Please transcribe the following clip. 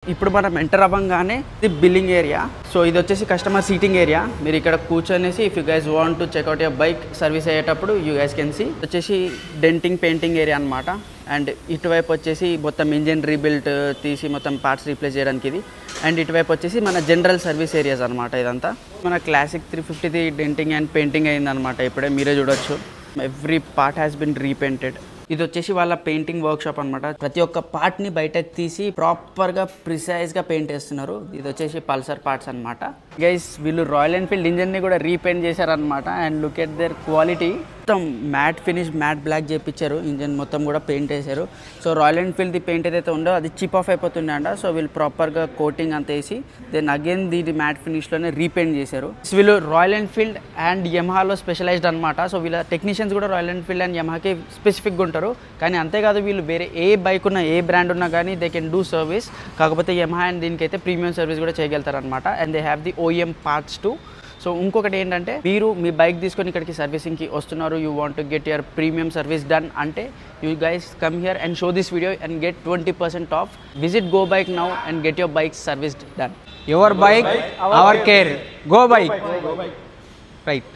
ఇప్పుడు మనం ఎంటర్ అవ్వగానే ఇది బిల్లింగ్ ఏరియా. సో ఇది వచ్చేసి కస్టమర్ సీటింగ్ ఏరియా. మీరు ఇక్కడ కూర్చొనేసి if you guys want to check out your bike service అయ్యేటప్పుడు యూ గైస్ కెన్ సీ. వచ్చేసి డెంటింగ్ పెయింటింగ్ ఏరియా అనమాట. అండ్ ఇటువైపు వచ్చేసి మొత్తం ఇంజిన్ రీబిల్ట్ తీసి మొత్తం పార్ట్స్ రీప్లేస్ చేయడానికి ఇది. అండ్ ఇటువైపు వచ్చేసి మన జనరల్ సర్వీస్ ఏరియాస్ అనమాట. ఇదంతా మన క్లాసిక్ 350ది డెంటింగ్ అండ్ పెయింటింగ్ అయిందనమాట. ఇప్పుడే మీరే చూడొచ్చు. Every part has been రీపెయింటెడ్. ఇది వచ్చేసి వాళ్ళ పెయింటింగ్ వర్క్ షాప్ అనమాట. ప్రతి ఒక్క పార్ట్ని బయటకు తీసి ప్రాపర్గా ప్రిసైజ్గా పెయింట్ వేస్తున్నారు. ఇది వచ్చేసి పల్సర్ పార్ట్స్ అనమాట. గైస్ వీళ్ళు రాయల్ ఎన్ఫీల్డ్ ఇంజన్ని కూడా రీపెయింట్ చేశారనమాట. And look at their quality. మొత్తం మ్యాట్ ఫినిష్ మ్యాట్ బ్లాక్ చేయించారు. ఇంజన్ మొత్తం కూడా పెయింట్ వేశారు. సో రాయల్ ఎన్ఫీల్డ్ది పెయింట్ ఏదైతే ఉందో అది చిప్ ఆఫ్ అయిపోతుండే అంట. సో వీళ్ళు ప్రాపర్గా కోటింగ్ అంత వేసి దెన్ అగైన్ దీని మ్యాట్ ఫినిష్లోనే రీపెయింట్ చేశారు. వీళ్ళు రాయల్ ఎన్ఫీల్డ్ అండ్ యమహాలో స్పెషలైజ్డ్ అనమాట. సో వీళ్ళ టెక్నీషియన్స్ కూడా రాయల్ ఎన్ఫీల్డ్ అండ్ యమహాకి స్పెసిఫిక్గా ఉంటారు. కానీ అంతేకాదు వీళ్ళు వేరే ఏ బైక్ ఉన్నా ఏ బ్రాండ్ ఉన్నా కానీ దే కెన్ డూ సర్వీస్. కాకపోతే యమహా అండ్ దీనికైతే ప్రీమియం సర్వీస్ కూడా చేయగలుగుతారు అనమాట. And they have the OEM parts too. So ఇంకొకటి ఏంటంటే మీరు మీ బైక్ తీసుకొని ఇక్కడికి సర్వీసింగ్కి వస్తున్నారు, you want to get your premium service done అంటే you guys come here and show this video and get 20% off. Visit go bike now and get your bike serviced done. Your bike our care. Go bike. Right.